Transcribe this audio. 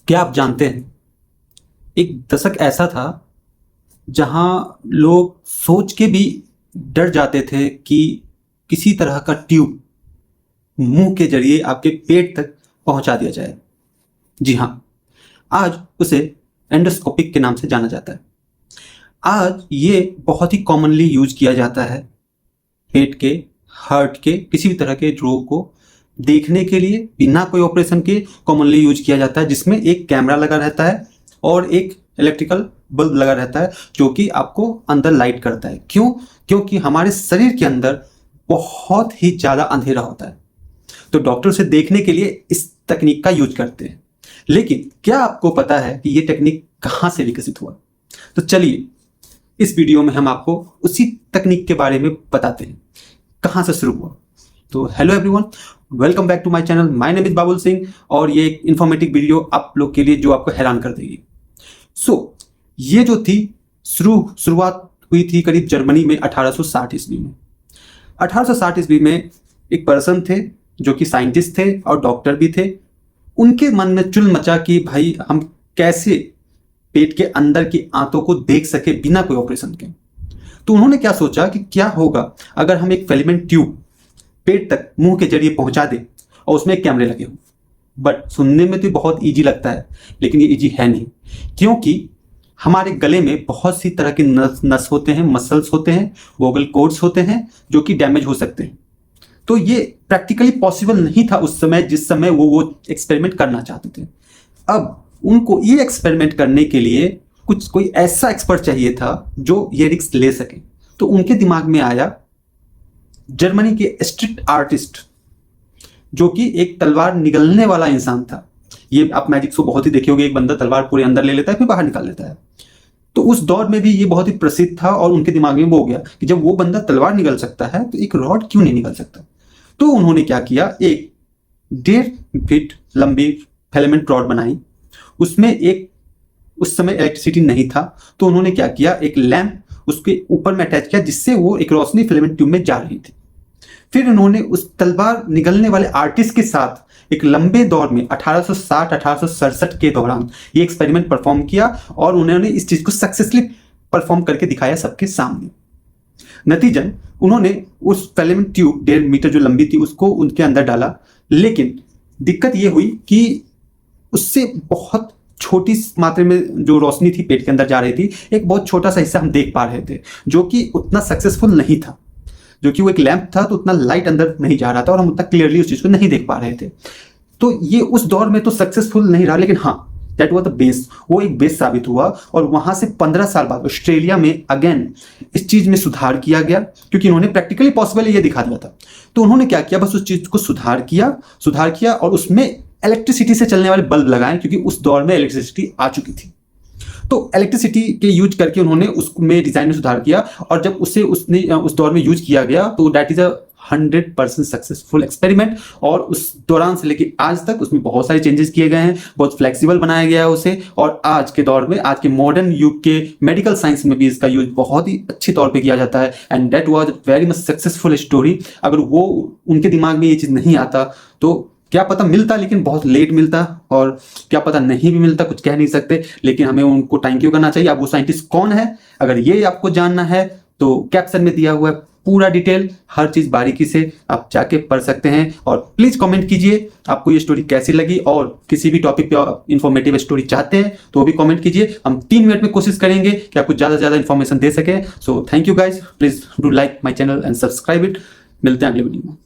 क्या आप जानते हैं, एक दशक ऐसा था जहां लोग सोच के भी डर जाते थे कि किसी तरह का ट्यूब मुंह के जरिए आपके पेट तक पहुंचा दिया जाए। जी हाँ, आज उसे एंडोस्कोपिक के नाम से जाना जाता है। आज ये बहुत ही कॉमनली यूज किया जाता है पेट के, हार्ट के, किसी भी तरह के रोग को देखने के लिए बिना कोई ऑपरेशन के कॉमनली यूज किया जाता है, जिसमें एक कैमरा लगा रहता है और एक इलेक्ट्रिकल बल्ब लगा रहता है जो कि आपको अंदर लाइट करता है। क्यों? क्योंकि हमारे शरीर के अंदर बहुत ही ज़्यादा अंधेरा होता है, तो डॉक्टर उसे देखने के लिए इस तकनीक का यूज करते हैं। लेकिन क्या आपको पता है कि ये टेक्निक कहाँ से विकसित हुआ? तो चलिए इस वीडियो में हम आपको उसी तकनीक के बारे में बताते हैं, कहाँ से शुरू हुआ। तो hello everyone, welcome back to my channel. My name is Babul Singh और ये एक इन्फॉर्मेटिव वीडियो आप लोग के लिए जो आपको हैरान कर देगी। ये जो थी शुरुआत हुई थी करीब जर्मनी में 1860 ईस्वी में। 1860 ईस्वी में एक पर्सन थे जो कि साइंटिस्ट थे और डॉक्टर भी थे। उनके मन में चुल मचा कि भाई हम कैसे पेट के अंदर की आंतों को देख सके बिना कोई ऑपरेशन के। तो उन्होंने क्या सोचा कि क्या होगा अगर हम एक फिलामेंट ट्यूब पेट तक मुंह के जरिए पहुंचा दें और उसमें एक कैमरे लगे हों। बट सुनने में तो बहुत इजी लगता है, लेकिन ये इजी है नहीं, क्योंकि हमारे गले में बहुत सी तरह के नस होते हैं, मसल्स होते हैं, वोगल कॉर्ड्स होते हैं जो कि डैमेज हो सकते हैं। तो ये प्रैक्टिकली पॉसिबल नहीं था उस समय, जिस समय वो एक्सपेरिमेंट करना चाहते थे। अब उनको ये एक्सपेरिमेंट करने के लिए कोई ऐसा एक्सपर्ट चाहिए था जो ये रिस्क ले सके। तो उनके दिमाग में आया जर्मनी के स्ट्रीट आर्टिस्ट, जो कि एक तलवार निगलने वाला इंसान था। ये आप मैजिक शो बहुत ही देखे होंगे, एक बंदा तलवार पूरे अंदर ले लेता है फिर बाहर निकाल लेता है। तो उस दौर में भी ये बहुत ही प्रसिद्ध था और उनके दिमाग में वो हो गया कि जब वो बंदा तलवार निगल सकता है तो एक रॉड क्यों नहीं निकल सकता। तो उन्होंने क्या किया, एक 1.5 फीट लंबी फिलामेंट रॉड बनाई। उसमें उस समय इलेक्ट्रिसिटी नहीं था, तो उन्होंने क्या किया, एक लैंप उसके ऊपर में अटैच किया जिससे वो एक रोशनी फिलामेंट ट्यूब में जा रही थी। फिर उन्होंने उस तलवार निगलने वाले आर्टिस्ट के साथ एक लंबे दौर में 1860-1867 के दौरान ये एक्सपेरिमेंट परफॉर्म किया और उन्होंने इस चीज को सक्सेसफुली परफॉर्म करके दिखाया सबके सामने। नतीजन उन्होंने उस फिलामेंट ट्यूब 1.5 मीटर जो लंबी थी उसको उनके अंदर डाला, लेकिन दिक्कत ये हुई कि उससे बहुत छोटी मात्रा में जो रोशनी थी पेट के अंदर जा रही थी, एक बहुत छोटा सा हिस्सा हम देख पा रहे थे जो कि उतना सक्सेसफुल नहीं था। जो कि वो एक लैंप था तो उतना लाइट अंदर नहीं जा रहा था और हम उतना क्लियरली उस चीज को नहीं देख पा रहे थे। तो ये उस दौर में तो सक्सेसफुल नहीं रहा, लेकिन हाँ, दैट वाज द बेस, वो एक बेस साबित हुआ। और वहां से 15 साल बाद ऑस्ट्रेलिया में अगेन इस चीज में सुधार किया गया, क्योंकि उन्होंने प्रैक्टिकली पॉसिबल ये दिखा दिया था। तो उन्होंने क्या किया, बस उस चीज को सुधार किया और उसमें इलेक्ट्रिसिटी से चलने वाले बल्ब लगाए, क्योंकि उस दौर में इलेक्ट्रिसिटी आ चुकी थी। तो इलेक्ट्रिसिटी के यूज करके उन्होंने उसमें डिजाइन में सुधार किया और जब उसने उस दौर में यूज किया गया तो that is a 100% successful experiment. और उस दौरान से लेकर आज तक उसमें बहुत सारे चेंजेस किए गए हैं, बहुत फ्लेक्सिबल बनाया गया है उसे। और आज के दौर में, आज के मॉडर्न युग के मेडिकल साइंस में भी इसका यूज बहुत ही अच्छे तौर पे किया जाता है। And that was very much successful story. अगर वो उनके दिमाग में ये चीज नहीं आता तो क्या पता मिलता, लेकिन बहुत लेट मिलता, और क्या पता नहीं भी मिलता, कुछ कह नहीं सकते। लेकिन हमें उनको थैंक यू करना चाहिए। अब वो साइंटिस्ट कौन है, अगर ये आपको जानना है तो कैप्शन में दिया हुआ है पूरा डिटेल, हर चीज बारीकी से आप जाके पढ़ सकते हैं। और प्लीज कमेंट कीजिए आपको ये स्टोरी कैसी लगी, और किसी भी टॉपिक पे इंफॉर्मेटिव स्टोरी चाहते हैं तो वो भी कमेंट कीजिए। हम 3 मिनट में कोशिश करेंगे कि आपको ज्यादा से ज्यादा इन्फॉर्मेशन दे सके। So thank you guys, please do like my channel and subscribe it. मिलते हैं अगले वीडियो में।